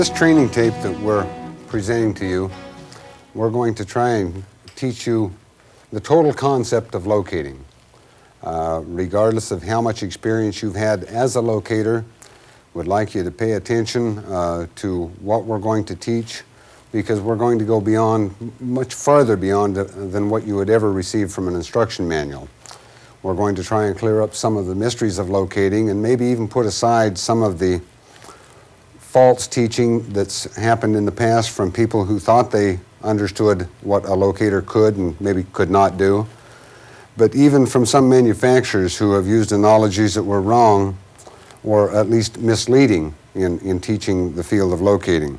this training tape that we're presenting to you, we're going to try and teach you the total concept of locating. Regardless of how much experience you've had as a locator, would like you to pay attention to what we're going to teach, because we're going to go beyond, much farther beyond than what you would ever receive from an instruction manual. We're going to try and clear up some of the mysteries of locating and maybe even put aside some of the false teaching that's happened in the past from people who thought they understood what a locator could and maybe could not do. But even from some manufacturers who have used analogies that were wrong or at least misleading in teaching the field of locating.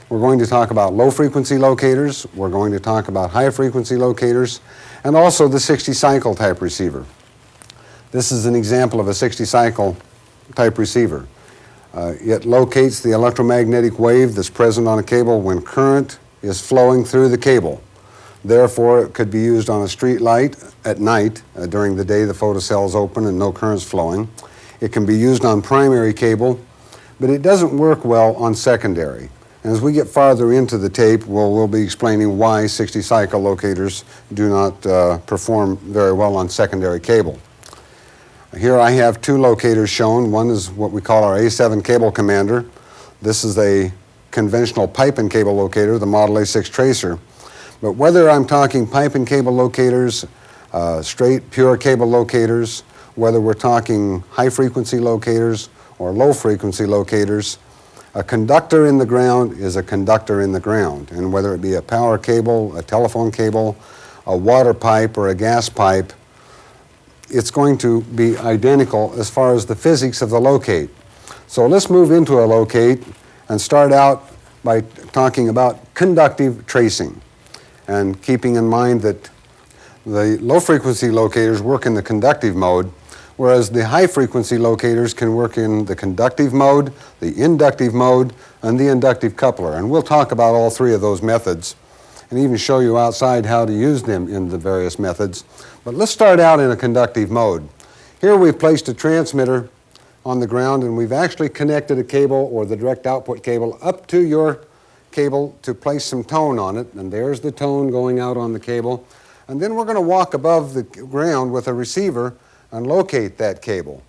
We're going to talk about low-frequency locators, we're going to talk about high-frequency locators, and also the 60-cycle type receiver. This is an example of a 60-cycle type receiver. It locates the electromagnetic wave that's present on a cable when current is flowing through the cable. Therefore, it could be used on a street light at night. During the day, the photocell is open and no current's flowing. It can be used on primary cable, but it doesn't work well on secondary. And as we get farther into the tape, we'll be explaining why 60-cycle locators do not perform very well on secondary cable. Here I have two locators shown. One is what we call our A7 cable commander. This is a conventional pipe and cable locator, the Model A6 tracer. But whether I'm talking pipe and cable locators, straight pure cable locators, whether we're talking high-frequency locators or low-frequency locators, a conductor in the ground is a conductor in the ground. And whether it be a power cable, a telephone cable, a water pipe, or a gas pipe, it's going to be identical as far as the physics of the locate. So let's move into a locate and start out by talking about conductive tracing. And keeping in mind that the low-frequency locators work in the conductive mode, whereas the high-frequency locators can work in the conductive mode, the inductive mode, and the inductive coupler. And we'll talk about all three of those methods and even show you outside how to use them in the various methods. But let's start out in a conductive mode. Here we've placed a transmitter on the ground, and we've actually connected a cable or the direct output cable up to your cable to place some tone on it, and there's the tone going out on the cable. And then we're going to walk above the ground with a receiver and locate that cable.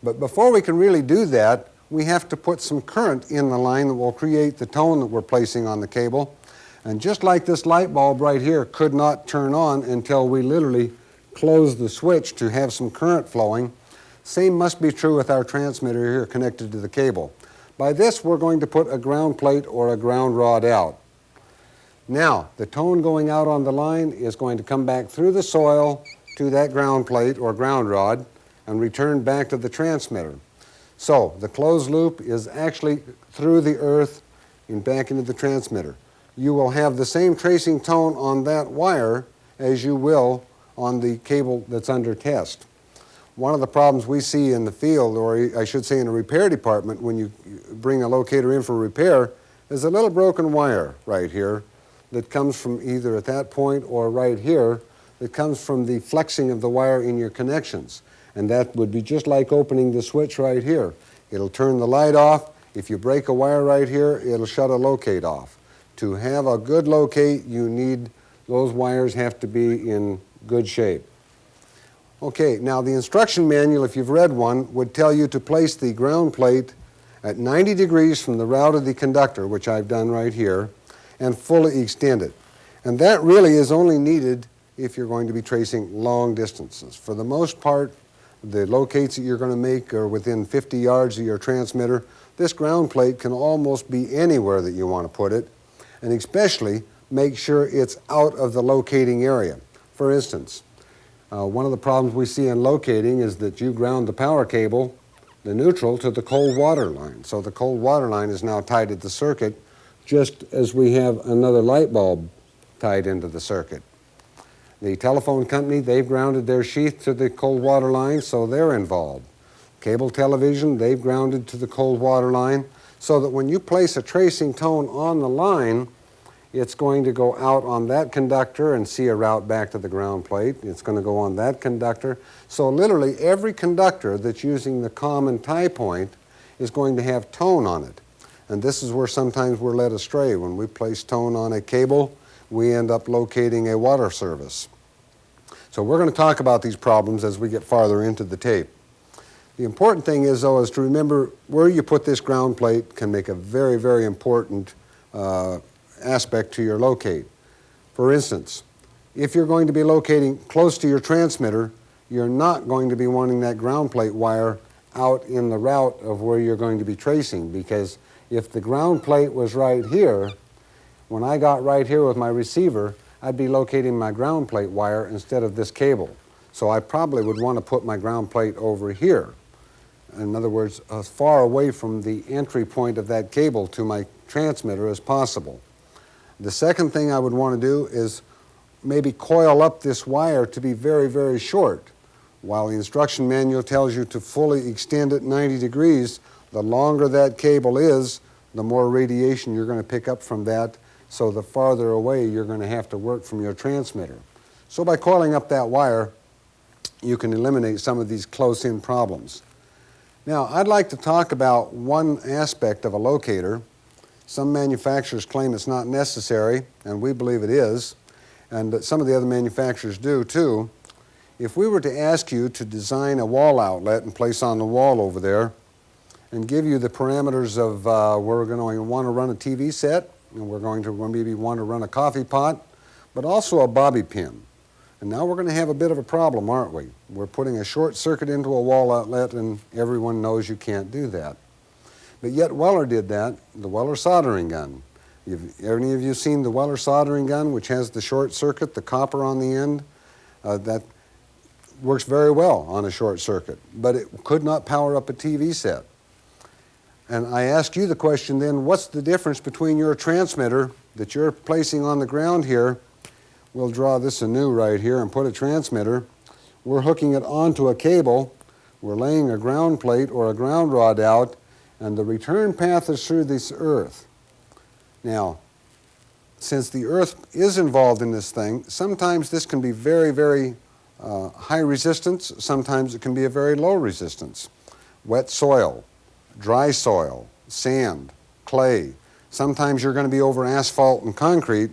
But before we can really do that, we have to put some current in the line that will create the tone that we're placing on the cable. And just like this light bulb right here could not turn on until we literally close the switch to have some current flowing, same must be true with our transmitter here connected to the cable. By this, we're going to put a ground plate or a ground rod out. Now, the tone going out on the line is going to come back through the soil to that ground plate or ground rod and return back to the transmitter. So the closed loop is actually through the earth and back into the transmitter. You will have the same tracing tone on that wire as you will on the cable that's under test. One of the problems we see in the field, or I should say in a repair department, when you bring a locator in for repair, is a little broken wire right here that comes from either at that point or right here that comes from the flexing of the wire in your connections. And that would be just like opening the switch right here. It'll turn the light off. If you break a wire right here, it'll shut a locate off. To have a good locate, you need, those wires have to be in good shape. Okay, now the instruction manual, if you've read one, would tell you to place the ground plate at 90 degrees from the route of the conductor, which I've done right here, and fully extend it. And that really is only needed if you're going to be tracing long distances. For the most part, the locates that you're going to make are within 50 yards of your transmitter. This ground plate can almost be anywhere that you want to put it, and especially make sure it's out of the locating area. For instance, one of the problems we see in locating is that you ground the power cable, the neutral, to the cold water line. So the cold water line is now tied to the circuit, just as we have another light bulb tied into the circuit. The telephone company, they've grounded their sheath to the cold water line, so they're involved. Cable television, they've grounded to the cold water line, so that when you place a tracing tone on the line, it's going to go out on that conductor and see a route back to the ground plate. It's going to go on that conductor. So literally every conductor that's using the common tie point is going to have tone on it. And this is where sometimes we're led astray. When we place tone on a cable, we end up locating a water service. So we're going to talk about these problems as we get farther into the tape. The important thing is, though, is to remember where you put this ground plate can make a very, very important aspect to your locate. For instance, if you're going to be locating close to your transmitter, you're not going to be wanting that ground plate wire out in the route of where you're going to be tracing, because if the ground plate was right here, when I got right here with my receiver, I'd be locating my ground plate wire instead of this cable. So I probably would want to put my ground plate over here. In other words, as far away from the entry point of that cable to my transmitter as possible. The second thing I would want to do is maybe coil up this wire to be very, very short. While the instruction manual tells you to fully extend it 90 degrees, the longer that cable is, the more radiation you're going to pick up from that, so the farther away you're going to have to work from your transmitter. So by coiling up that wire, you can eliminate some of these close-in problems. Now, I'd like to talk about one aspect of a locator. Some manufacturers claim it's not necessary, and we believe it is, and some of the other manufacturers do too. If we were to ask you to design a wall outlet and place on the wall over there and give you the parameters of we're going to want to run a TV set, and we're going to maybe want to run a coffee pot, but also a bobby pin. And now we're going to have a bit of a problem, aren't we? We're putting a short circuit into a wall outlet, and everyone knows you can't do that. But yet Weller did that, the Weller soldering gun. Any of you seen the Weller soldering gun, which has the short circuit, the copper on the end? That works very well on a short circuit, but it could not power up a TV set. And I ask you the question then, what's the difference between your transmitter that you're placing on the ground here? We'll draw this anew right here and put a transmitter. We're hooking it onto a cable. We're laying a ground plate or a ground rod out, and the return path is through this earth. Now, since the earth is involved in this thing, sometimes this can be very, very high resistance. Sometimes it can be a very low resistance. Wet soil, dry soil, sand, clay. Sometimes you're going to be over asphalt and concrete,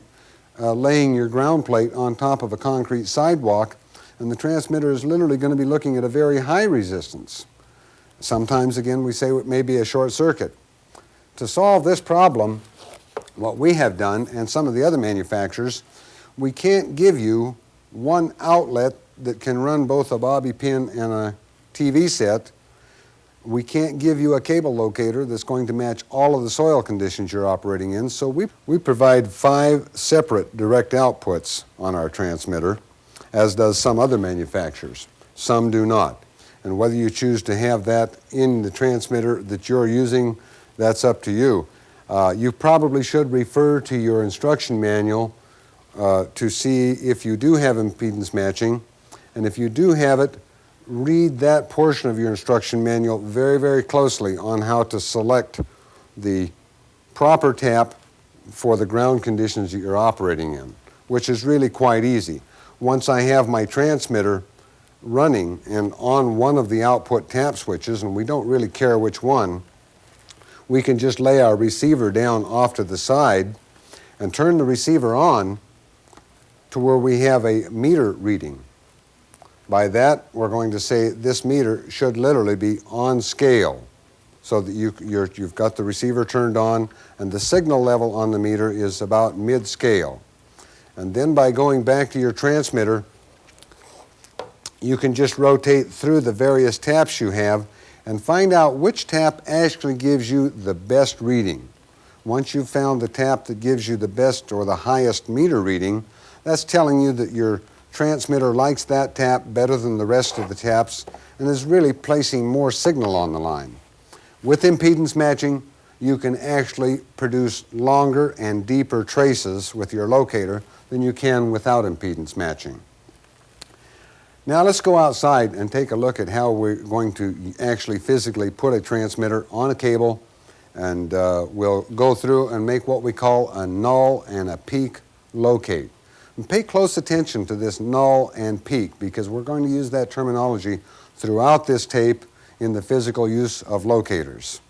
laying your ground plate on top of a concrete sidewalk, and the transmitter is literally going to be looking at a very high resistance. Sometimes, again, we say it may be a short circuit. To solve this problem, what we have done, and some of the other manufacturers, we can't give you one outlet that can run both a bobby pin and a TV set. We can't give you a cable locator that's going to match all of the soil conditions you're operating in, so we provide 5 separate direct outputs on our transmitter, as does some other manufacturers. Some do not. And whether you choose to have that in the transmitter that you're using, that's up to you. You probably should refer to your instruction manual to see if you do have impedance matching, and if you do have it, read that portion of your instruction manual very, very closely on how to select the proper tap for the ground conditions that you're operating in, which is really quite easy. Once I have my transmitter running and on one of the output tap switches, and we don't really care which one, we can just lay our receiver down off to the side and turn the receiver on to where we have a meter reading. By that, we're going to say this meter should literally be on scale, so that you've got the receiver turned on and the signal level on the meter is about mid-scale. And then by going back to your transmitter, you can just rotate through the various taps you have and find out which tap actually gives you the best reading. Once you've found the tap that gives you the best or the highest meter reading, that's telling you that your transmitter likes that tap better than the rest of the taps and is really placing more signal on the line. With impedance matching, you can actually produce longer and deeper traces with your locator than you can without impedance matching. Now let's go outside and take a look at how we're going to actually physically put a transmitter on a cable, and we'll go through and make what we call a null and a peak locate. And pay close attention to this null and peak, because we're going to use that terminology throughout this tape in the physical use of locators.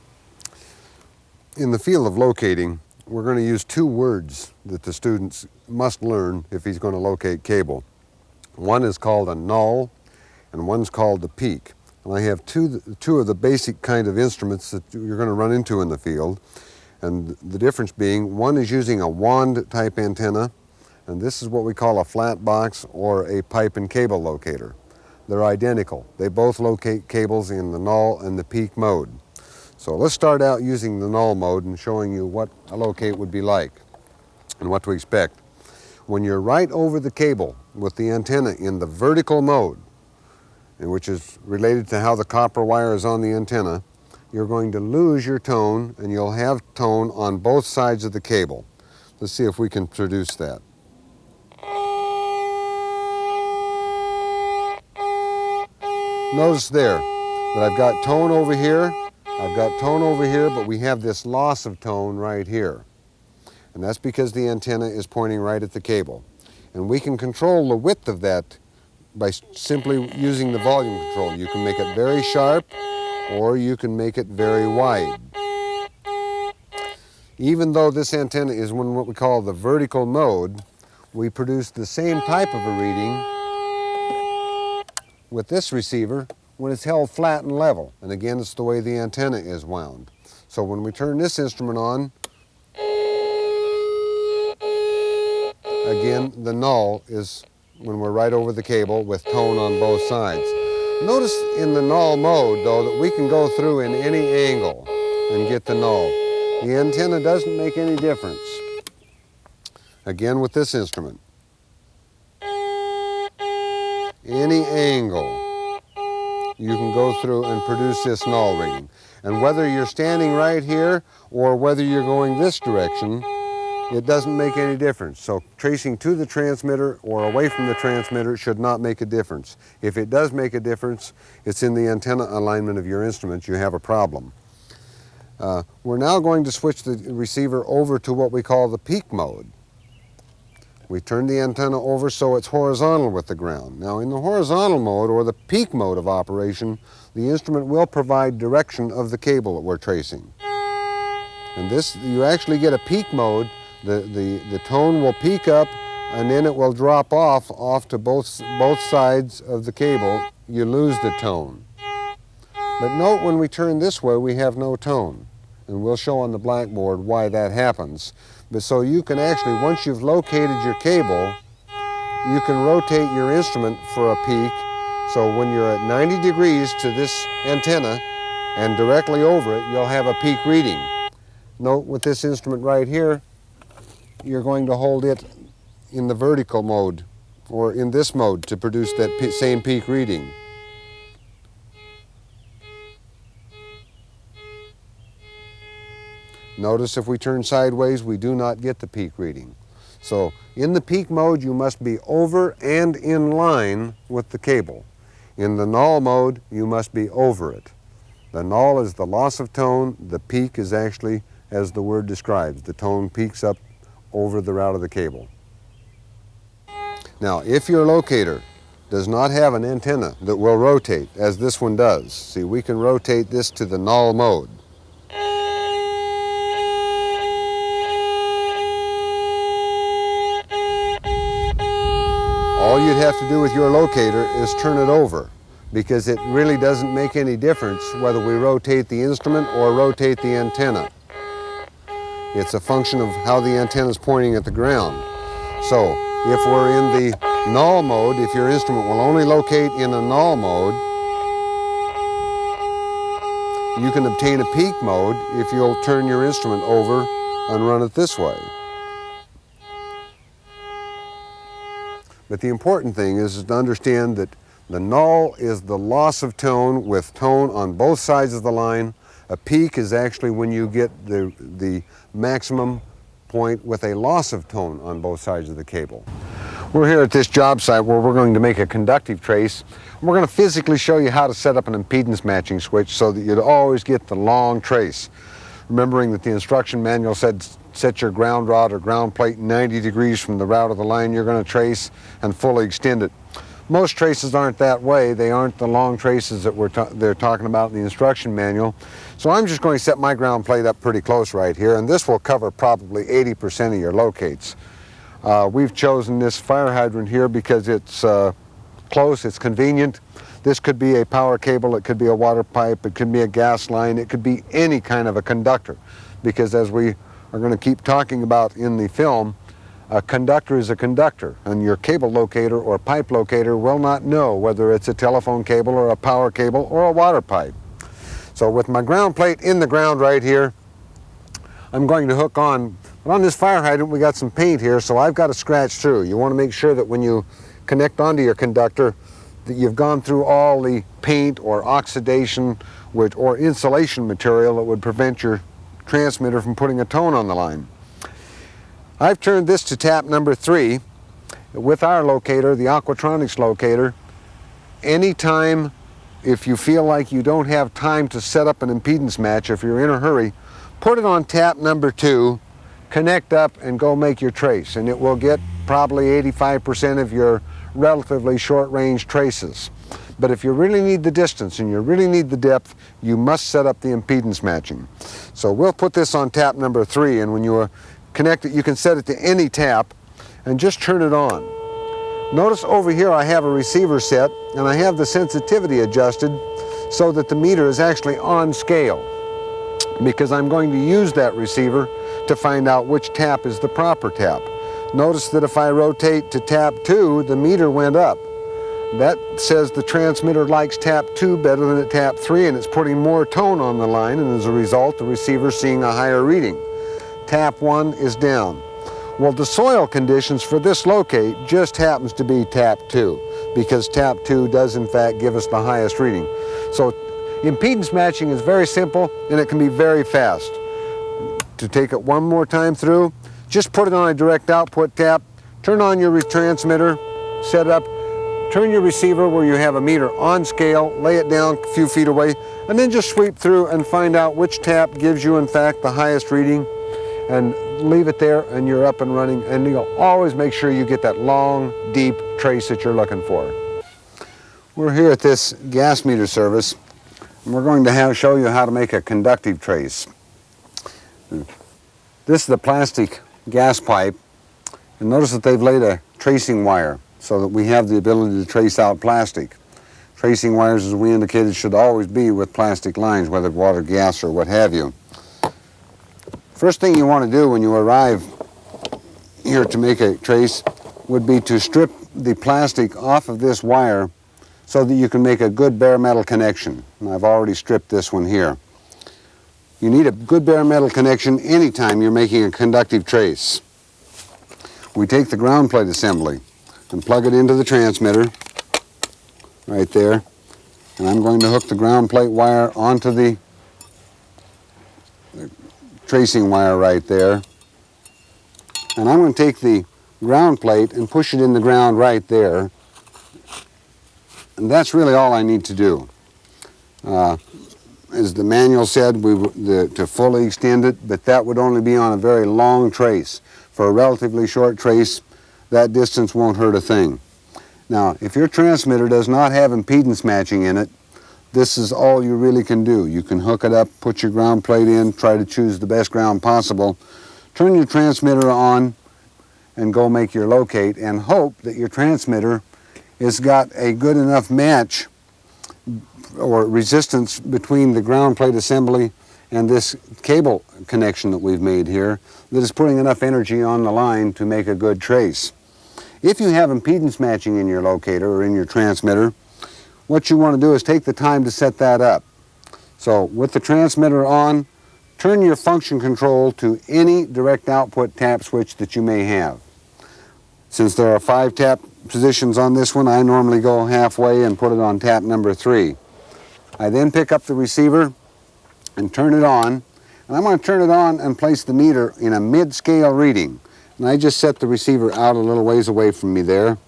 In the field of locating, we're going to use two words that the students must learn if he's going to locate cable. One is called a null, and one's called the peak. And I have two of the basic kind of instruments that you're going to run into in the field. And the difference being, one is using a wand type antenna, and this is what we call a flat box or a pipe and cable locator. They're identical. They both locate cables in the null and the peak mode. So let's start out using the null mode and showing you what a locate would be like and what to expect. When you're right over the cable with the antenna in the vertical mode, which is related to how the copper wire is on the antenna, you're going to lose your tone, and you'll have tone on both sides of the cable. Let's see if we can produce that. Notice there that I've got tone over here, I've got tone over here, but we have this loss of tone right here. And that's because the antenna is pointing right at the cable. And we can control the width of that by simply using the volume control. You can make it very sharp, or you can make it very wide. Even though this antenna is in what we call the vertical mode, we produce the same type of a reading with this receiver when it's held flat and level. And again, it's the way the antenna is wound. So when we turn this instrument on, again, the null is when we're right over the cable with tone on both sides. Notice in the null mode, though, that we can go through in any angle and get the null. The antenna doesn't make any difference. Again with this instrument. Any angle, you can go through and produce this null reading. And whether you're standing right here or whether you're going this direction, it doesn't make any difference. So tracing to the transmitter or away from the transmitter should not make a difference. If it does make a difference, it's in the antenna alignment of your instrument. You have a problem. We're now going to switch the receiver over to what we call the peak mode. We turn the antenna over so it's horizontal with the ground. Now in the horizontal mode or the peak mode of operation, the instrument will provide direction of the cable that we're tracing. And this, you actually get a peak mode. The tone will peak up and then it will drop off to both sides of the cable. You lose the tone. But note when we turn this way, we have no tone. And we'll show on the blackboard why that happens. But so you can actually, once you've located your cable, you can rotate your instrument for a peak. So when you're at 90 degrees to this antenna and directly over it, you'll have a peak reading. Note with this instrument right here, you're going to hold it in the vertical mode or in this mode to produce that same peak reading. Notice if we turn sideways, we do not get the peak reading. So in the peak mode, you must be over and in line with the cable. In the null mode, you must be over it. The null is the loss of tone. The peak is actually, as the word describes, the tone peaks up over the route of the cable. Now, if your locator does not have an antenna that will rotate, as this one does, see, we can rotate this to the null mode. All you'd have to do with your locator is turn it over, because it really doesn't make any difference whether we rotate the instrument or rotate the antenna. It's a function of how the antenna is pointing at the ground. So if we're in the null mode, if your instrument will only locate in a null mode, you can obtain a peak mode if you'll turn your instrument over and run it this way. But the important thing is to understand that the null is the loss of tone with tone on both sides of the line. A peak is actually when you get the maximum point with a loss of tone on both sides of the cable. We're here at this job site where we're going to make a conductive trace. We're going to physically show you how to set up an impedance matching switch so that you'd always get the long trace. Remembering that the instruction manual said set your ground rod or ground plate 90 degrees from the route of the line you're going to trace and fully extend it. Most traces aren't that way. They aren't the long traces that they're talking about in the instruction manual. So I'm just going to set my ground plate up pretty close right here, and this will cover probably 80% of your locates. We've chosen this fire hydrant here because it's close, it's convenient. This could be a power cable, it could be a water pipe, it could be a gas line, it could be any kind of a conductor. Because as we are going to keep talking about in the film, a conductor is a conductor, and your cable locator or pipe locator will not know whether it's a telephone cable or a power cable or a water pipe. So with my ground plate in the ground right here, I'm going to hook on. But on this fire hydrant we got some paint here, so I've got to scratch through. You want to make sure that when you connect onto your conductor that you've gone through all the paint or oxidation or insulation material that would prevent your transmitter from putting a tone on the line. I've turned this to tap number 3 with our locator, the Aqua-Tronics locator. Anytime, if you feel like you don't have time to set up an impedance match, if you're in a hurry, put it on tap number 2, connect up and go make your trace, and it will get probably 85% of your relatively short-range traces. But if you really need the distance and you really need the depth, you must set up the impedance matching. So we'll put this on tap number 3, and when you connect it, you can set it to any tap and just turn it on. Notice over here I have a receiver set, and I have the sensitivity adjusted so that the meter is actually on scale, because I'm going to use that receiver to find out which tap is the proper tap. Notice that if I rotate to tap 2, the meter went up. That says the transmitter likes tap 2 better than tap 3, and it's putting more tone on the line, and as a result the receiver's seeing a higher reading. Tap 1 is down. Well, the soil conditions for this locate just happens to be tap 2, because tap 2 does in fact give us the highest reading. So impedance matching is very simple, and it can be very fast. To take it one more time through, just put it on a direct output tap, turn on your retransmitter, set it up, turn your receiver where you have a meter on scale, lay it down a few feet away, and then just sweep through and find out which tap gives you in fact the highest reading, and leave it there, and you're up and running, and you'll always make sure you get that long, deep trace that you're looking for. We're here at this gas meter service, and we're going to show you how to make a conductive trace. This is the plastic gas pipe, and notice that they've laid a tracing wire so that we have the ability to trace out plastic. Tracing wires, as we indicated, should always be with plastic lines, whether water, gas, or what have you. First thing you want to do when you arrive here to make a trace would be to strip the plastic off of this wire so that you can make a good bare metal connection. And I've already stripped this one here. You need a good bare metal connection anytime you're making a conductive trace. We take the ground plate assembly and plug it into the transmitter right there, and I'm going to hook the ground plate wire onto the tracing wire right there, and I'm going to take the ground plate and push it in the ground right there, and that's really all I need to do. As the manual said, to fully extend it, but that would only be on a very long trace. For a relatively short trace, that distance won't hurt a thing. Now, if your transmitter does not have impedance matching in it, this is all you really can do. You can hook it up, put your ground plate in, try to choose the best ground possible, turn your transmitter on, and go make your locate, and hope that your transmitter has got a good enough match or resistance between the ground plate assembly and this cable connection that we've made here that is putting enough energy on the line to make a good trace. If you have impedance matching in your locator or in your transmitter, what you want to do is take the time to set that up. So with the transmitter on, turn your function control to any direct output tap switch that you may have. Since there are 5 tap positions on this one, I normally go halfway and put it on tap number 3. I then pick up the receiver and turn it on, and I'm going to turn it on and place the meter in a mid-scale reading. And I just set the receiver out a little ways away from me there,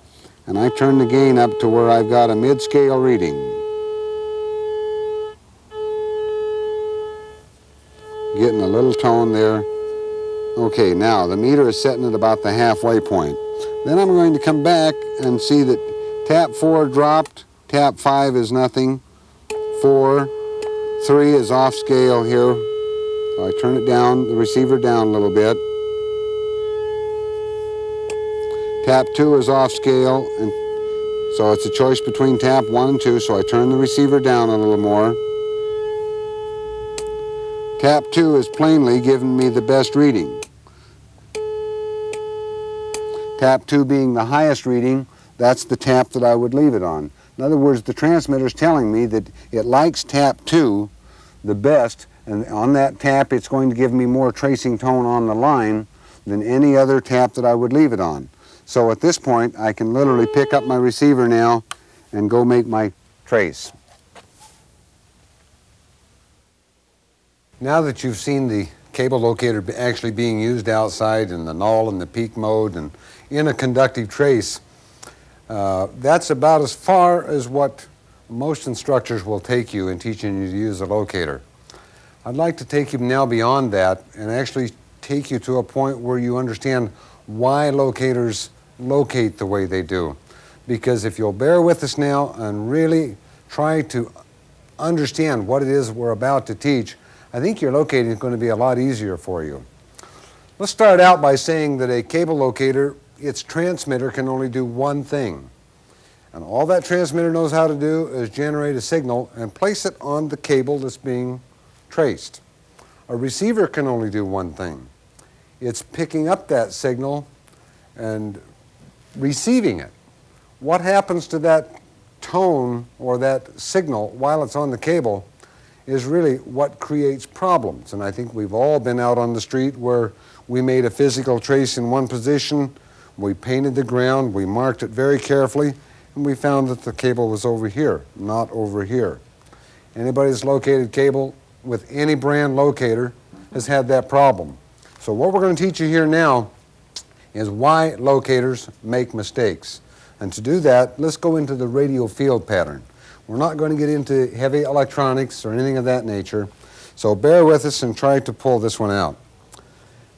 and I turn the gain up to where I've got a mid-scale reading. Getting a little tone there. Okay, now the meter is setting at about the halfway point. Then I'm going to come back and see that Tap 4 dropped, tap 5 is nothing, 4, 3 is off scale here. So I turn it down, the receiver down a little bit. Tap 2 is off scale, and so it's a choice between tap 1 and 2, so I turn the receiver down a little more. Tap 2 is plainly giving me the best reading. Tap 2 being the highest reading, that's the tap that I would leave it on. In other words, the transmitter is telling me that it likes tap 2 the best, and on that tap it's going to give me more tracing tone on the line than any other tap that I would leave it on. So at this point, I can literally pick up my receiver now and go make my trace. Now that you've seen the cable locator actually being used outside in the null and the peak mode and in a conductive trace, that's about as far as what most instructors will take you in teaching you to use a locator. I'd like to take you now beyond that and actually take you to a point where you understand why locators locate the way they do. Because if you'll bear with us now and really try to understand what it is we're about to teach, I think your locating is going to be a lot easier for you. Let's start out by saying that a cable locator, its transmitter can only do one thing. And all that transmitter knows how to do is generate a signal and place it on the cable that's being traced. A receiver can only do one thing. It's picking up that signal and receiving it. What happens to that tone or that signal while it's on the cable is really what creates problems. And I think we've all been out on the street where we made a physical trace in one position, we painted the ground, we marked it very carefully, and we found that the cable was over here, not over here. Anybody that's located cable with any brand locator has had that problem. So what we're going to teach you here now is why locators make mistakes. And to do that, let's go into the radio field pattern. We're not going to get into heavy electronics or anything of that nature, so bear with us and try to pull this one out.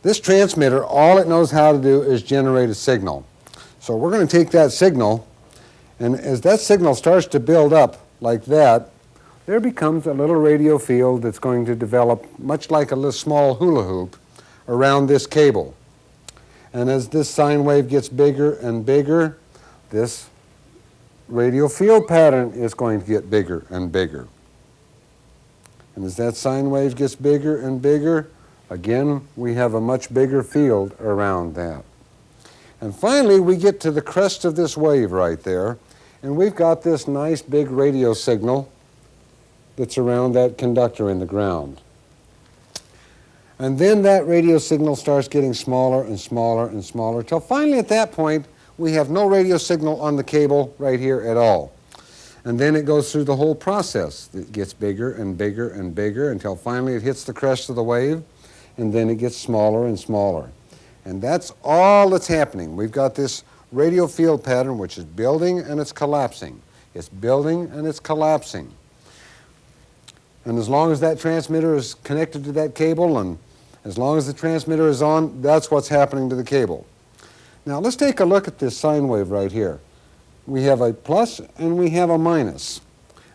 This transmitter, all it knows how to do is generate a signal. So we're going to take that signal, and as that signal starts to build up like that, there becomes a little radio field that's going to develop much like a little small hula hoop around this cable. And as this sine wave gets bigger and bigger, this radio field pattern is going to get bigger and bigger. And as that sine wave gets bigger and bigger, again, we have a much bigger field around that. And finally, we get to the crest of this wave right there, and we've got this nice big radio signal that's around that conductor in the ground. And then that radio signal starts getting smaller and smaller and smaller, till finally at that point, we have no radio signal on the cable right here at all. And then it goes through the whole process. It gets bigger and bigger and bigger until finally it hits the crest of the wave, and then it gets smaller and smaller. And that's all that's happening. We've got this radio field pattern which is building and it's collapsing. It's building and it's collapsing. And as long as that transmitter is connected to that cable and as long as the transmitter is on, that's what's happening to the cable. Now let's take a look at this sine wave right here. We have a plus and we have a minus.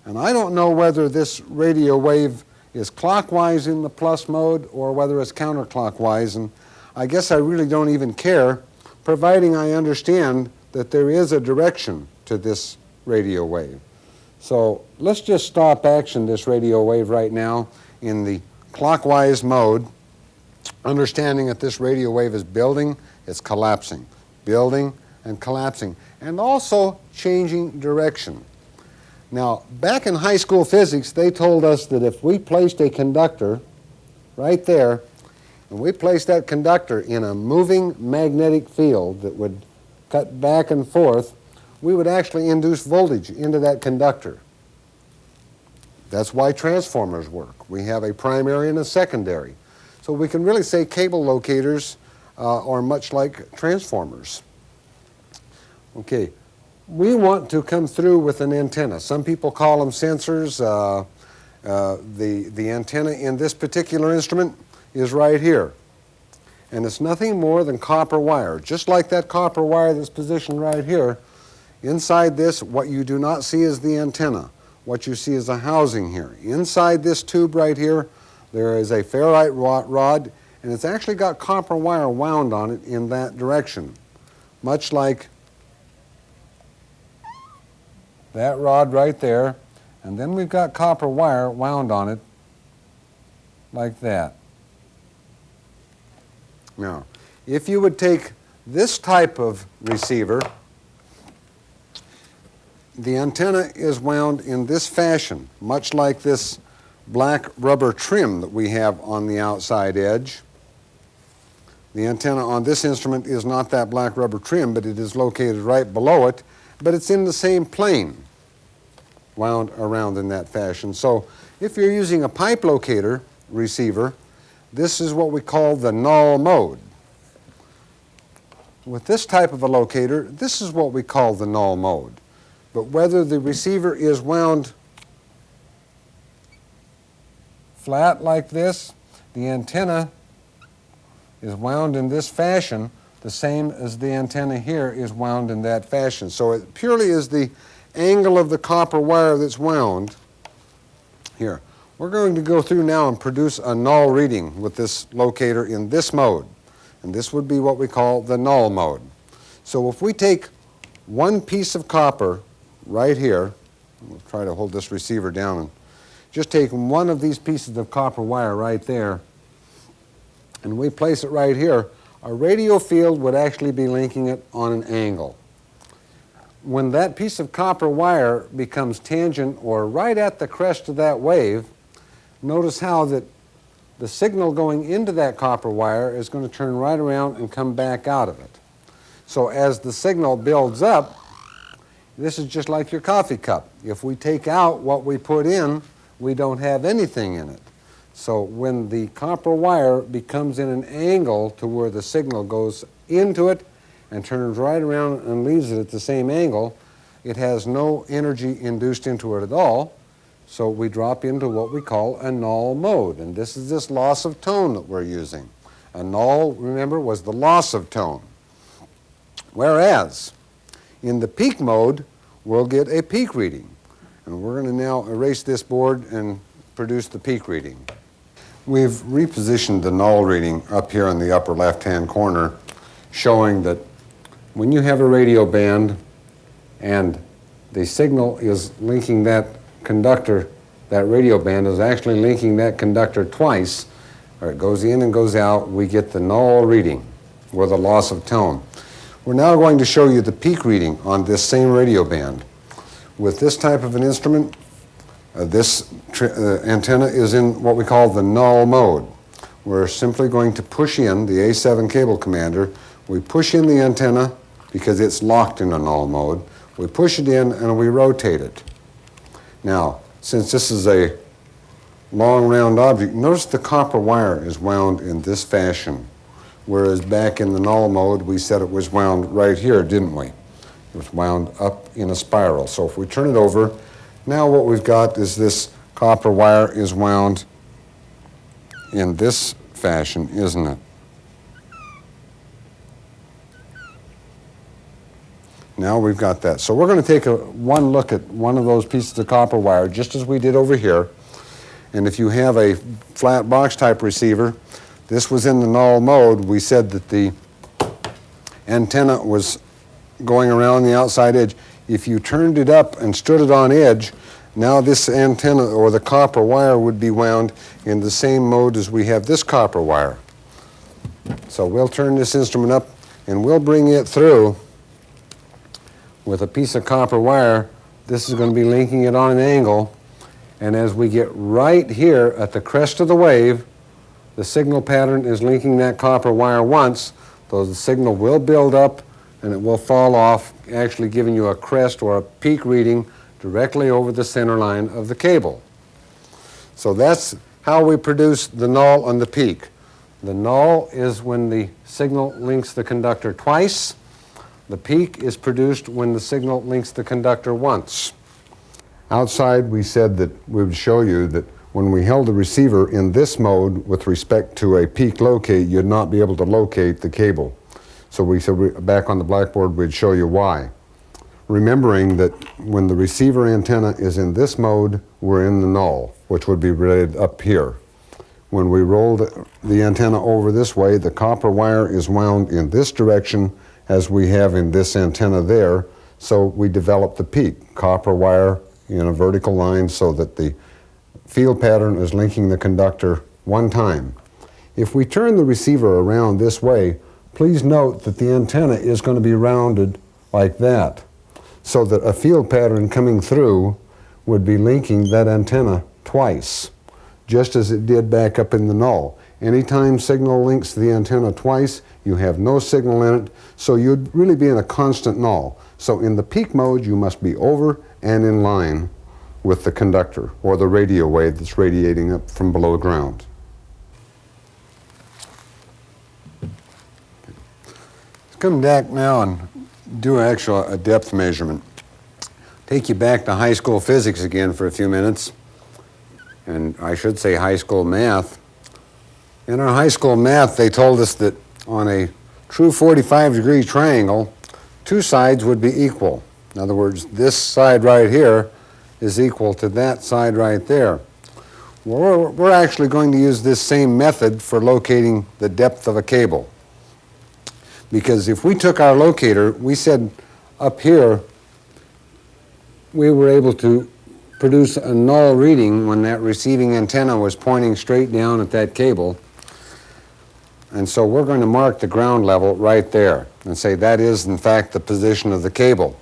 And I don't know whether this radio wave is clockwise in the plus mode or whether it's counterclockwise, and I guess I really don't even care, providing I understand that there is a direction to this radio wave. So let's just stop action this radio wave right now in the clockwise mode, understanding that this radio wave is building, it's collapsing, building and collapsing, and also changing direction. Now, back in high school physics, they told us that if we placed a conductor right there, and we placed that conductor in a moving magnetic field that would cut back and forth, we would actually induce voltage into that conductor. That's why transformers work. We have a primary and a secondary. So we can really say cable locators are much like transformers. Okay, we want to come through with an antenna. Some people call them sensors. The antenna in this particular instrument is right here. And it's nothing more than copper wire. Just like that copper wire that's positioned right here, Inside this, what you do not see is the antenna. What you see is a housing here. Inside this tube right here, there is a ferrite rod, and it's actually got copper wire wound on it in that direction, much like that rod right there. And then we've got copper wire wound on it like that. Now, if you would take this type of receiver, the antenna is wound in this fashion, much like this black rubber trim that we have on the outside edge. The antenna on this instrument is not that black rubber trim, but it is located right below it, but it's in the same plane, wound around in that fashion. So if you're using a pipe locator receiver, this is what we call the null mode. With this type of a locator, this is what we call the null mode. But whether the receiver is wound flat like this, the antenna is wound in this fashion, the same as the antenna here is wound in that fashion. So it purely is the angle of the copper wire that's wound here. We're going to go through now and produce a null reading with this locator in this mode. And this would be what we call the null mode. So if we take one piece of copper right here, we'll try to hold this receiver down and just take one of these pieces of copper wire right there, and we place it right here, a radio field would actually be linking it on an angle. When that piece of copper wire becomes tangent or right at the crest of that wave, notice how that the signal going into that copper wire is going to turn right around and come back out of it. So as the signal builds up, this is just like your coffee cup. If we take out what we put in, we don't have anything in it. So when the copper wire becomes in an angle to where the signal goes into it and turns right around and leaves it at the same angle, it has no energy induced into it at all. So we drop into what we call a null mode. And this is this loss of tone that we're using. A null, remember, was the loss of tone. Whereas in the peak mode, we'll get a peak reading. And we're going to now erase this board and produce the peak reading. We've repositioned the null reading up here in the upper left-hand corner, showing that when you have a radio band and the signal is linking that conductor, that radio band is actually linking that conductor twice, or it goes in and goes out, we get the null reading, or the loss of tone. We're now going to show you the peak reading on this same radio band. With this type of an instrument, this antenna is in what we call the null mode. We're simply going to push in the A7 cable commander. We push in the antenna because it's locked in a null mode. We push it in and we rotate it. Now, since this is a long round object, notice the copper wire is wound in this fashion, whereas back in the null mode we said it was wound right here, didn't we? It was wound up in a spiral. So if we turn it over, now what we've got is this copper wire is wound in this fashion, isn't it? Now we've got that. So we're going to take one look at one of those pieces of copper wire, just as we did over here. And if you have a flat box type receiver, this was in the null mode. We said that the antenna was going around the outside edge. If you turned it up and stood it on edge, now this antenna or the copper wire would be wound in the same mode as we have this copper wire. So we'll turn this instrument up and we'll bring it through with a piece of copper wire. This is going to be linking it on an angle, and as we get right here at the crest of the wave, the signal pattern is linking that copper wire once, so the signal will build up and it will fall off, actually giving you a crest or a peak reading directly over the center line of the cable. So that's how we produce the null and the peak. The null is when the signal links the conductor twice. The peak is produced when the signal links the conductor once. Outside, we said that we would show you that when we held the receiver in this mode with respect to a peak locate, you'd not be able to locate the cable. So we said back on the blackboard we'd show you why. remembering that when the receiver antenna is in this mode, we're in the null, which would be related up here. When we roll the antenna over this way, the copper wire is wound in this direction as we have in this antenna there, so we develop the peak. Copper wire in a vertical line so that the field pattern is linking the conductor one time. If we turn the receiver around this way, please note that the antenna is going to be rounded like that, so that a field pattern coming through would be linking that antenna twice, just as it did back up in the null. Anytime signal links the antenna twice, you have no signal in it, so you'd really be in a constant null. So in the peak mode, you must be over and in line with the conductor, or the radio wave that's radiating up from below ground. Let's come back now and do a depth measurement. Take you back to high school physics again for a few minutes, and I should say high school math. In our high school math, they told us that on a true 45-degree triangle, two sides would be equal. In other words, this side right here is equal to that side right there. Well, we're actually going to use this same method for locating the depth of a cable. Because if we took our locator, we said up here, we were able to produce a null reading when that receiving antenna was pointing straight down at that cable. And so we're going to mark the ground level right there and say that is, in fact, the position of the cable.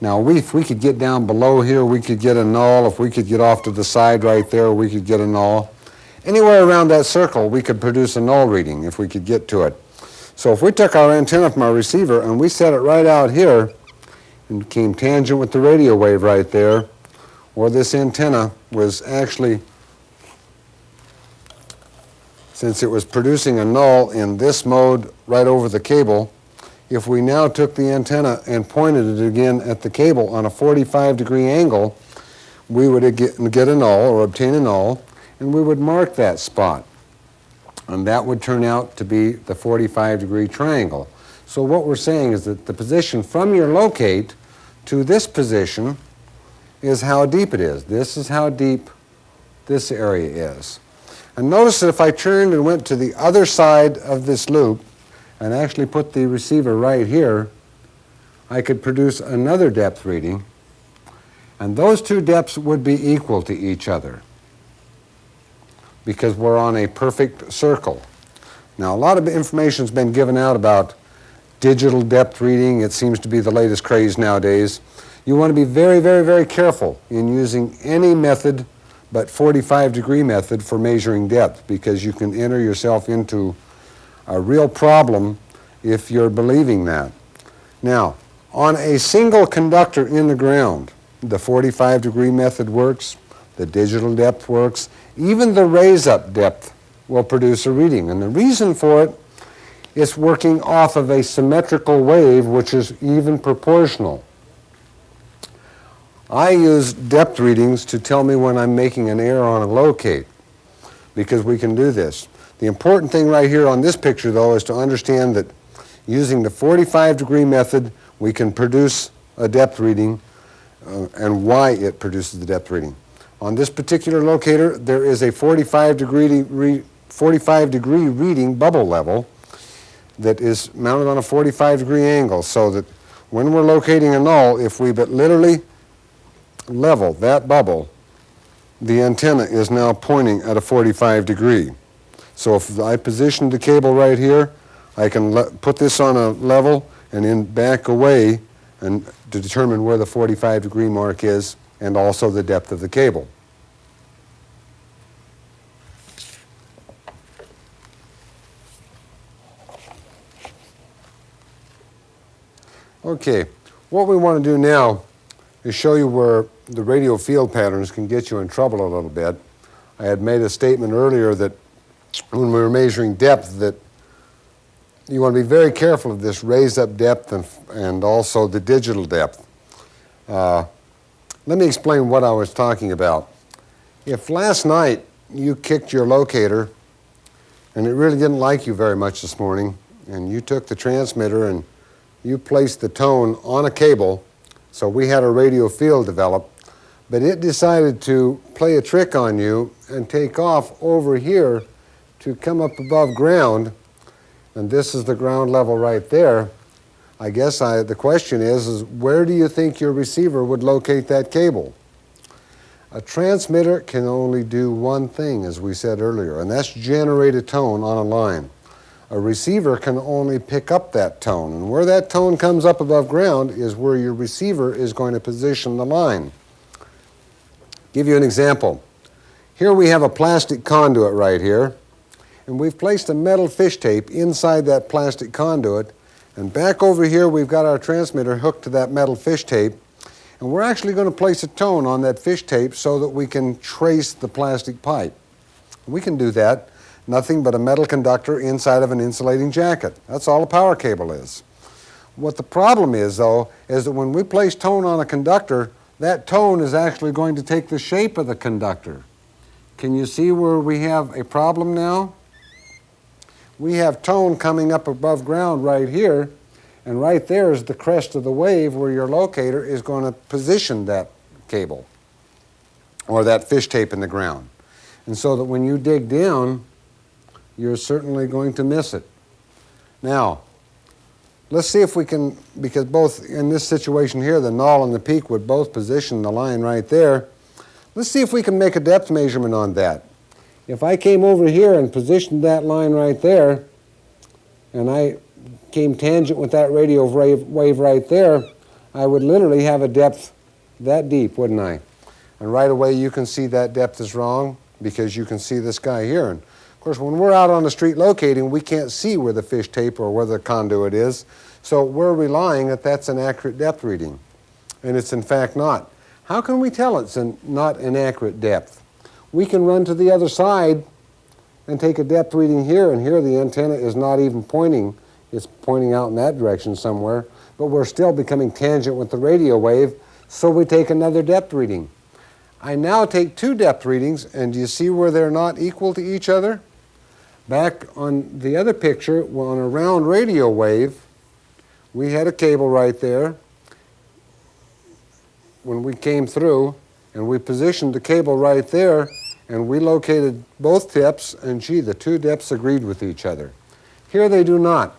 Now, if we could get down below here, we could get a null. If we could get off to the side right there, we could get a null. Anywhere around that circle, we could produce a null reading if we could get to it. So if we took our antenna from our receiver and we set it right out here and came tangent with the radio wave right there, or this antenna was actually, since it was producing a null in this mode right over the cable, if we now took the antenna and pointed it again at the cable on a 45-degree angle, we would get a null or obtain a null, and we would mark that spot. And that would turn out to be the 45-degree triangle. So what we're saying is that the position from your locate to this position is how deep it is. This is how deep this area is. And notice that if I turned and went to the other side of this loop and actually put the receiver right here, I could produce another depth reading, and those two depths would be equal to each other because we're on a perfect circle. Now, a lot of information has been given out about digital depth reading. It seems to be the latest craze nowadays. You want to be very, very, very careful in using any method but 45-degree method for measuring depth, because you can enter yourself into a real problem if you're believing that. Now, on a single conductor in the ground, the 45-degree method works, the digital depth works, even the raise-up depth will produce a reading. And the reason for it is working off of a symmetrical wave which is even proportional. I use depth readings to tell me when I'm making an error on a locate, because we can do this. The important thing right here on this picture, though, is to understand that using the 45-degree method, we can produce a depth reading and why it produces the depth reading. On this particular locator, there is a 45-degree reading bubble level that is mounted on a 45-degree angle, so that when we're locating a null, if we but literally level that bubble, the antenna is now pointing at a 45-degree. So if I position the cable right here, I can put this on a level and then back away and to determine where the 45-degree mark is and also the depth of the cable. Okay, what we want to do now is show you where the radio field patterns can get you in trouble a little bit. I had made a statement earlier that when we were measuring depth that you want to be very careful of this raise-up depth and also the digital depth. Let me explain what I was talking about. If last night you kicked your locator and it really didn't like you very much this morning, and you took the transmitter and you placed the tone on a cable So we had a radio field develop, but it decided to play a trick on you and take off over here to come up above ground, and this is the ground level right there. I guess the question is where do you think your receiver would locate that cable? A transmitter can only do one thing, as we said earlier, and that's generate a tone on a line. A receiver can only pick up that tone, and where that tone comes up above ground is where your receiver is going to position the line. Give you an example. Here we have a plastic conduit right here, and we've placed a metal fish tape inside that plastic conduit, and back over here we've got our transmitter hooked to that metal fish tape, and we're actually going to place a tone on that fish tape so that we can trace the plastic pipe. We can do that. Nothing but a metal conductor inside of an insulating jacket. That's all a power cable is. What the problem is, though, is that when we place tone on a conductor, that tone is actually going to take the shape of the conductor. Can you see where we have a problem now? We have tone coming up above ground right here, and right there is the crest of the wave where your locator is going to position that cable or that fish tape in the ground. And so that when you dig down, you're certainly going to miss it. Now, let's see if we can, because both in this situation here, the null and the peak would both position the line right there. Let's see if we can make a depth measurement on that. If I came over here and positioned that line right there, and I came tangent with that radio wave right there, I would literally have a depth that deep, wouldn't I? And right away you can see that depth is wrong because you can see this guy here. And of course, when we're out on the street locating, we can't see where the fish tape or where the conduit is, so we're relying that that's an accurate depth reading, and it's in fact not. How can we tell it's not an accurate depth? We can run to the other side and take a depth reading here, and here the antenna is not even pointing. It's pointing out in that direction somewhere, but we're still becoming tangent with the radio wave, so we take another depth reading. I now take two depth readings, and do you see where they're not equal to each other? Back on the other picture, on a round radio wave, we had a cable right there. When we came through, and we positioned the cable right there, and we located both tips, and gee, the two depths agreed with each other. Here they do not.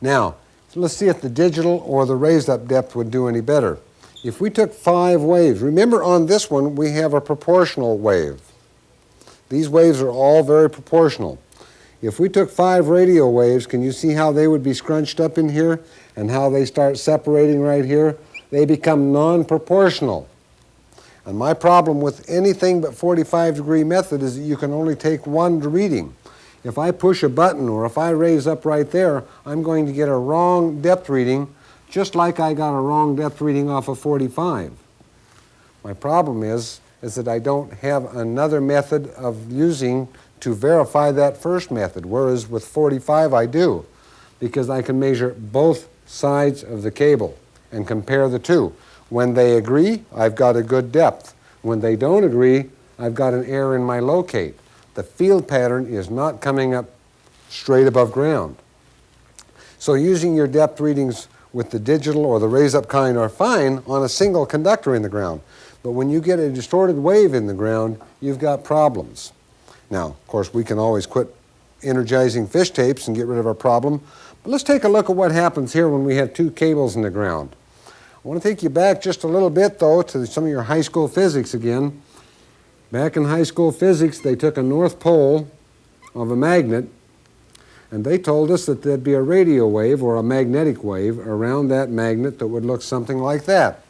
Now, let's see if the digital or the raised up depth would do any better. If we took 5 waves, remember on this one we have a proportional wave. These waves are all very proportional. If we took 5 radio waves, can you see how they would be scrunched up in here and how they start separating right here? They become non-proportional. And my problem with anything but 45-degree method is that you can only take one reading. If I push a button or if I raise up right there, I'm going to get a wrong depth reading, just like I got a wrong depth reading off of 45. My problem is that I don't have another method of using to verify that first method, whereas with 45 I do, because I can measure both sides of the cable and compare the two. When they agree, I've got a good depth. When they don't agree, I've got an error in my locate. The field pattern is not coming up straight above ground. So using your depth readings with the digital or the raise-up kind are fine on a single conductor in the ground. But when you get a distorted wave in the ground, you've got problems. Now, of course, we can always quit energizing fish tapes and get rid of our problem. But let's take a look at what happens here when we have 2 cables in the ground. I want to take you back just a little bit, though, to some of your high school physics again. Back in high school physics, they took a north pole of a magnet, and they told us that there'd be a radio wave or a magnetic wave around that magnet that would look something like that.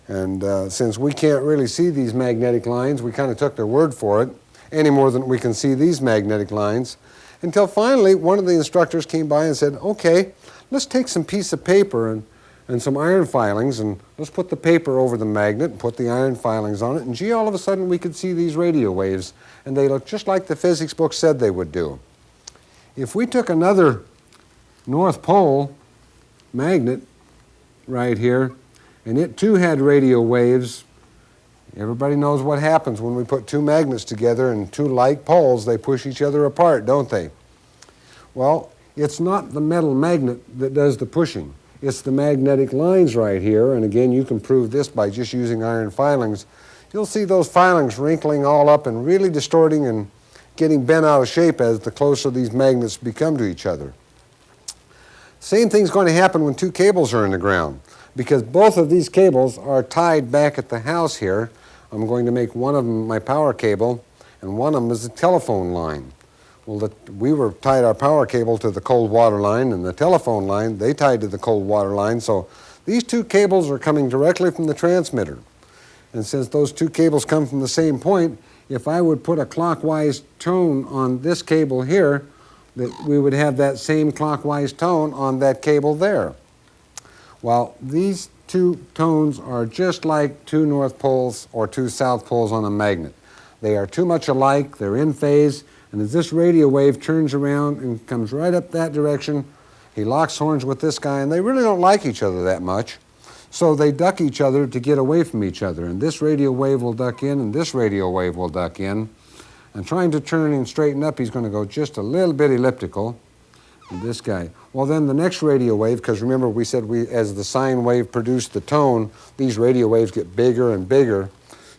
And since we can't really see these magnetic lines, we kind of took their word for it, any more than we can see these magnetic lines, until finally one of the instructors came by and said, okay, let's take some piece of paper and some iron filings, and let's put the paper over the magnet and put the iron filings on it, and gee, all of a sudden we could see these radio waves, and they look just like the physics book said they would do. If we took another North Pole magnet right here, and it too had radio waves, everybody knows what happens when we put 2 magnets together and 2 like poles, they push each other apart, don't they? Well, it's not the metal magnet that does the pushing. it's the magnetic lines right here, and again you can prove this by just using iron filings. You'll see those filings wrinkling all up and really distorting and getting bent out of shape as the closer these magnets become to each other. Same thing's going to happen when two cables are in the ground, because both of these cables are tied back at the house here. I'm going to make one of them my power cable, and one of them is a telephone line. Well, we were tied our power cable to the cold water line, and the telephone line, they tied to the cold water line, so these two cables are coming directly from the transmitter. And since those two cables come from the same point, if I would put a clockwise tone on this cable here, that we would have that same clockwise tone on that cable there. Well, these two tones are just like two north poles or two south poles on a magnet. They are too much alike, they're in phase, and as this radio wave turns around and comes right up that direction, he locks horns with this guy, and they really don't like each other that much. So they duck each other to get away from each other, and this radio wave will duck in, and this radio wave will duck in. And trying to turn and straighten up, he's going to go just a little bit elliptical. And this guy. Well, then the next radio wave, because remember we said as the sine wave produced the tone, these radio waves get bigger and bigger.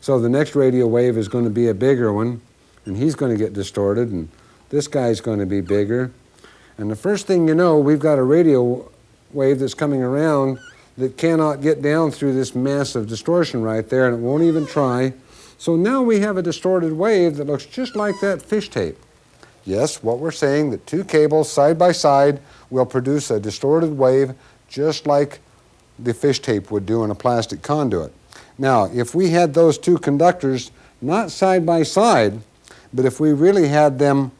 So the next radio wave is going to be a bigger one, and he's going to get distorted, and this guy's going to be bigger. And the first thing you know, we've got a radio wave that's coming around that cannot get down through this massive distortion right there, and it won't even try. So now we have a distorted wave that looks just like that fish tape. Yes, what we're saying, that two cables side by side will produce a distorted wave just like the fish tape would do in a plastic conduit. Now, if we had those two conductors not side by side, but if we really had them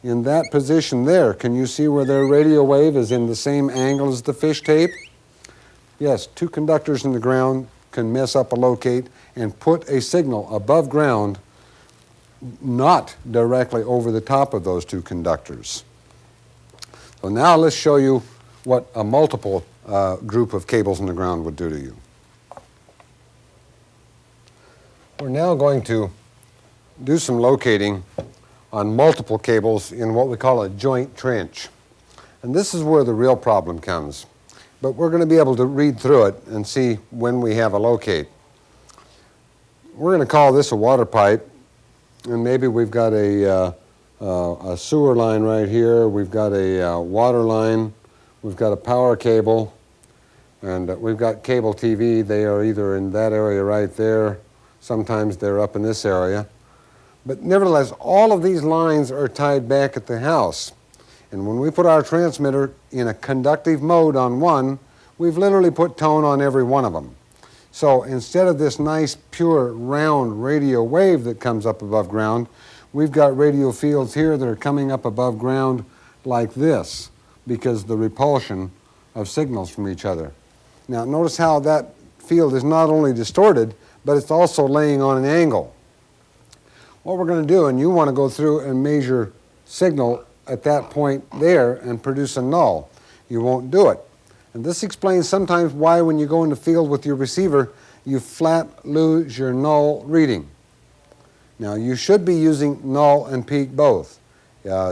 in that position there, can you see where their radio wave is in the same angle as the fish tape? Yes, two conductors in the ground can mess up a locate and put a signal above ground, not directly over the top of those two conductors. So now let's show you what a multiple group of cables in the ground would do to you. We're now going to do some locating on multiple cables in what we call a joint trench. And this is where the real problem comes. But we're going to be able to read through it and see when we have a locate. We're going to call this a water pipe, and maybe we've got a sewer line right here, we've got a water line, we've got a power cable, and we've got cable TV. They are either in that area right there, sometimes they're up in this area. But nevertheless, all of these lines are tied back at the house. And when we put our transmitter in a conductive mode on one, we've literally put tone on every one of them. So instead of this nice, pure, round radio wave that comes up above ground, we've got radio fields here that are coming up above ground like this, because the repulsion of signals from each other. Now notice how that field is not only distorted, but it's also laying on an angle. What we're going to do, and you want to go through and measure signal at that point there and produce a null. You won't do it. And this explains sometimes why when you go in the field with your receiver, you flat lose your null reading. Now you should be using null and peak both.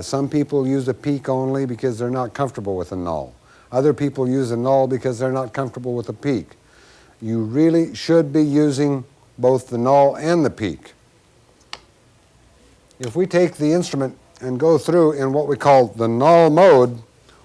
Some people use a peak only because they're not comfortable with a null. Other people use a null because they're not comfortable with a peak. You really should be using both the null and the peak. If we take the instrument and go through in what we call the null mode,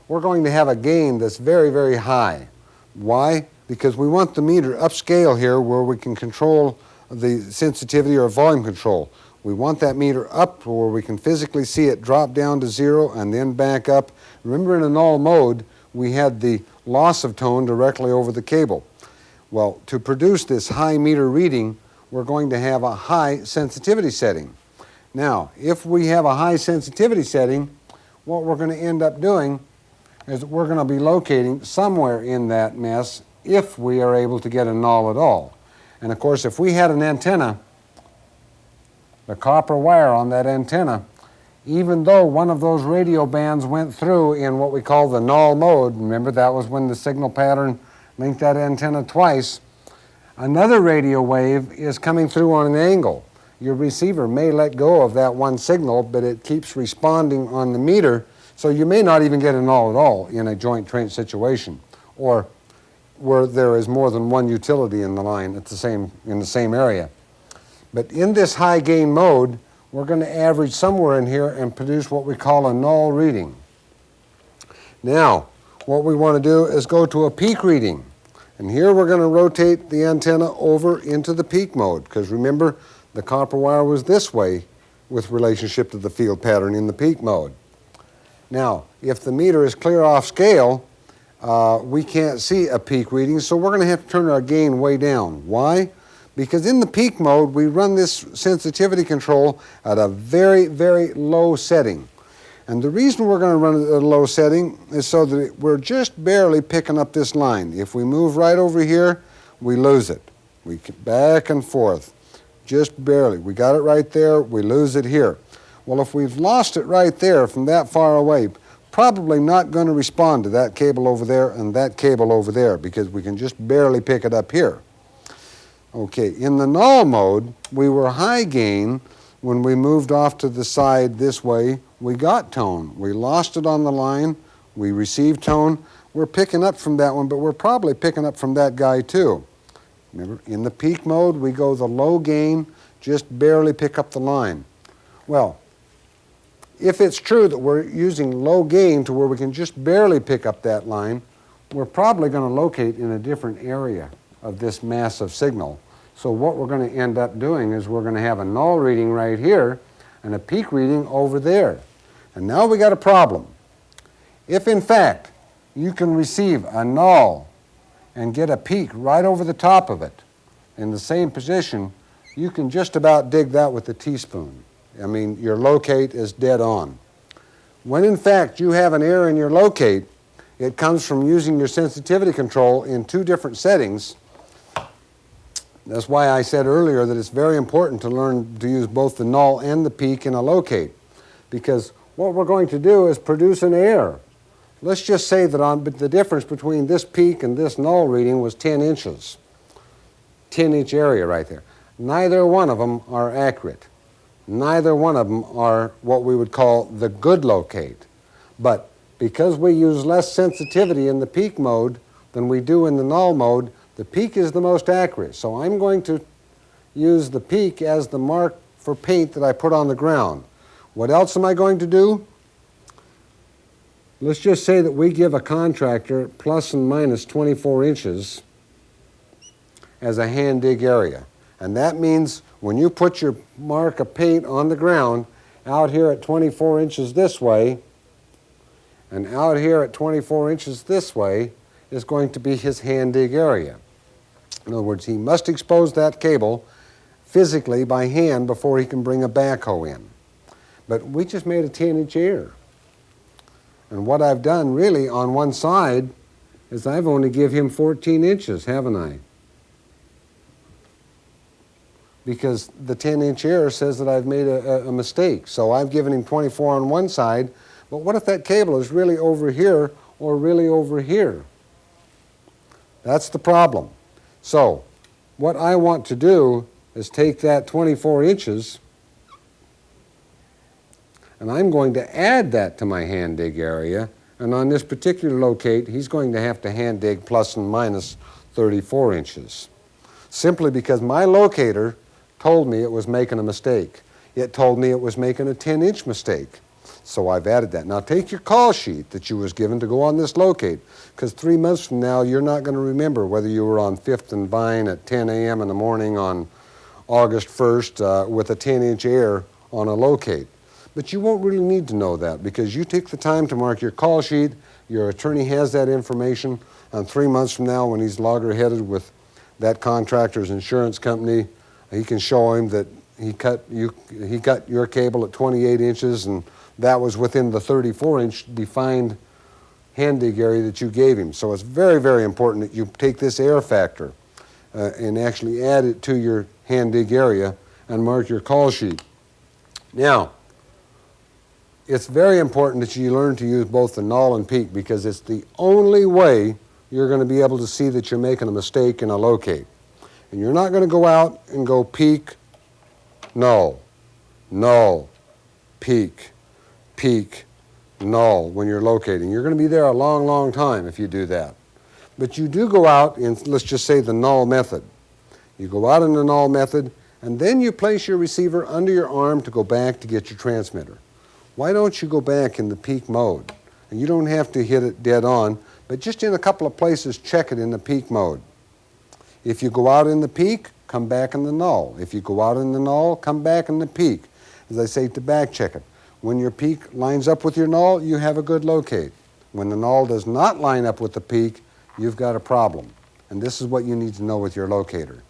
we're going to have a gain that's very, very high. Why? Because we want the meter upscale here where we can control the sensitivity or volume control. We want that meter up where we can physically see it drop down to 0 and then back up. Remember, in a null mode, we had the loss of tone directly over the cable. Well, to produce this high meter reading, we're going to have a high sensitivity setting. Now, if we have a high sensitivity setting, what we're going to end up doing is we're going to be locating somewhere in that mess if we are able to get a null at all. And of course, if we had an antenna, the copper wire on that antenna, even though one of those radio bands went through in what we call the null mode, remember that was when the signal pattern linked that antenna twice, another radio wave is coming through on an angle. Your receiver may let go of that one signal, but it keeps responding on the meter, so you may not even get a null at all in a joint trench situation. or where there is more than one utility in the line in the same area. But in this high gain mode, we're going to average somewhere in here and produce what we call a null reading. Now, what we want to do is go to a peak reading. And here we're going to rotate the antenna over into the peak mode, because remember, the copper wire was this way with relationship to the field pattern in the peak mode. Now, if the meter is clear off scale, we can't see a peak reading, so we're going to have to turn our gain way down. Why? Because in the peak mode, we run this sensitivity control at a very, very low setting. And the reason we're going to run it at a low setting is so that we're just barely picking up this line. If we move right over here, we lose it. We get back and forth, just barely. We got it right there, we lose it here. Well, if we've lost it right there from that far away, probably not going to respond to that cable over there and that cable over there, because we can just barely pick it up here. Okay, in the null mode, we were high gain. When we moved off to the side this way, we got tone. We lost it on the line, we received tone. We're picking up from that one, but we're probably picking up from that guy too. Remember, in the peak mode, we go the low gain, just barely pick up the line. Well, if it's true that we're using low gain to where we can just barely pick up that line, we're probably going to locate in a different area of this massive signal. So what we're going to end up doing is we're going to have a null reading right here and a peak reading over there. And now we got a problem. If in fact you can receive a null and get a peak right over the top of it in the same position, you can just about dig that with a teaspoon. I mean, your locate is dead on. When in fact you have an error in your locate, it comes from using your sensitivity control in two different settings. That's why I said earlier that it's very important to learn to use both the null and the peak in a locate, because what we're going to do is produce an error. Let's just say that the difference between this peak and this null reading was 10 inches. 10-inch area right there. Neither one of them are accurate. Neither one of them are what we would call the good locate. But because we use less sensitivity in the peak mode than we do in the null mode, the peak is the most accurate. So I'm going to use the peak as the mark for paint that I put on the ground. What else am I going to do? Let's just say that we give a contractor plus and minus 24 inches as a hand dig area. And that means when you put your mark of paint on the ground, out here at 24 inches this way, and out here at 24 inches this way, is going to be his hand dig area. In other words, he must expose that cable physically by hand before he can bring a backhoe in. But we just made a 10-inch error. And what I've done really on one side is I've only give him 14 inches, haven't I? Because the 10-inch error says that I've made a mistake. So I've given him 24 on one side, but what if that cable is really over here or really over here? That's the problem. So what I want to do is take that 24 inches and I'm going to add that to my hand dig area, and on this particular locate he's going to have to hand dig plus and minus 34 inches. Simply because my locator told me it was making a mistake. It told me it was making a 10-inch mistake. So I've added that. Now take your call sheet that you was given to go on this locate, because 3 months from now you're not going to remember whether you were on 5th and Vine at 10 a.m. in the morning on August 1st with a 10-inch error on a locate. But you won't really need to know that, because you take the time to mark your call sheet, your attorney has that information, and 3 months from now when he's loggerheaded with that contractor's insurance company, he can show him that he cut your cable at 28 inches and that was within the 34-inch defined hand dig area that you gave him. So it's very, very important that you take this error factor and actually add it to your hand dig area and mark your call sheet. Now, it's very important that you learn to use both the null and peak, because it's the only way you're going to be able to see that you're making a mistake in a locate. And you're not going to go out and go peak, null, null, peak, peak, null when you're locating. You're going to be there a long, long time if you do that. But you do go out in, let's just say, the null method. You go out in the null method, and then you place your receiver under your arm to go back to get your transmitter. Why don't you go back in the peak mode? And you don't have to hit it dead on, but just in a couple of places, check it in the peak mode. If you go out in the peak, come back in the null. If you go out in the null, come back in the peak. As I say, to back check it. When your peak lines up with your null, you have a good locate. When the null does not line up with the peak, you've got a problem. And this is what you need to know with your locator.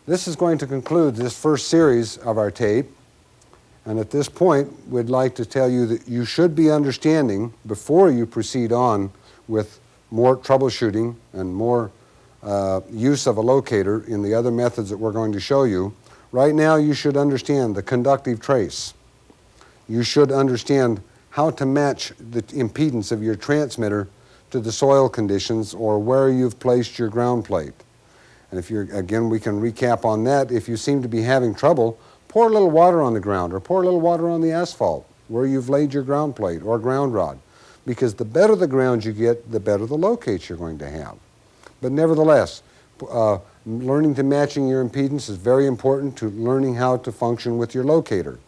This is going to conclude this first series of our tape. And at this point, we'd like to tell you that you should be understanding, before you proceed on with more troubleshooting and more use of a locator in the other methods that we're going to show you, right now you should understand the conductive trace. You should understand how to match the impedance of your transmitter to the soil conditions or where you've placed your ground plate. And if you're, again, we can recap on that. If you seem to be having trouble, pour a little water on the ground or pour a little water on the asphalt where you've laid your ground plate or ground rod. Because the better the ground you get, the better the locates you're going to have. But nevertheless, learning to matching your impedance is very important to learning how to function with your locator.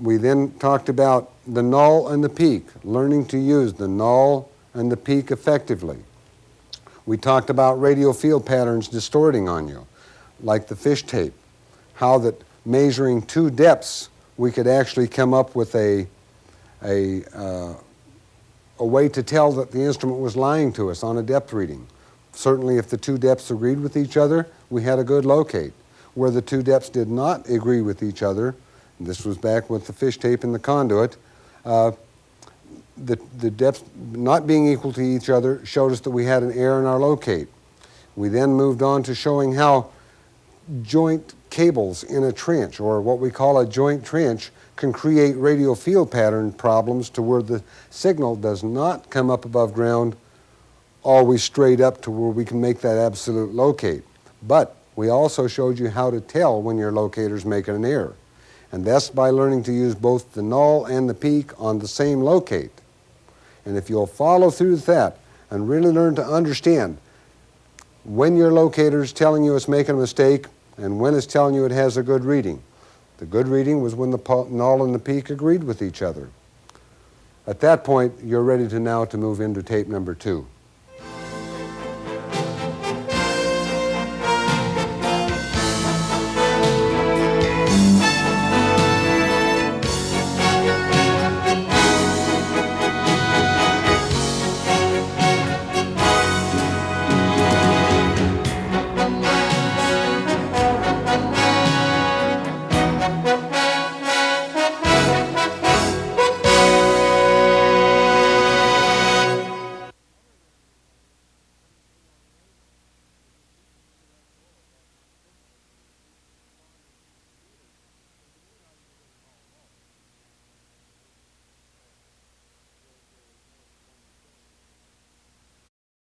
We then talked about the null and the peak, learning to use the null and the peak effectively. We talked about radial field patterns distorting on you, like the fish tape, how that measuring two depths, we could actually come up with a way to tell that the instrument was lying to us on a depth reading. Certainly if the two depths agreed with each other, we had a good locate. Where the two depths did not agree with each other, and this was back with the fish tape and the conduit, the depths not being equal to each other showed us that we had an error in our locate. We then moved on to showing how joint cables in a trench, or what we call a joint trench, can create radial field pattern problems to where the signal does not come up above ground always straight up to where we can make that absolute locate. But we also showed you how to tell when your locator's making an error. And that's by learning to use both the null and the peak on the same locate. And if you'll follow through with that and really learn to understand when your locator's telling you it's making a mistake and when it's telling you it has a good reading. The good reading was when the null and the peak agreed with each other. At that point, you're ready to now to move into tape number 2.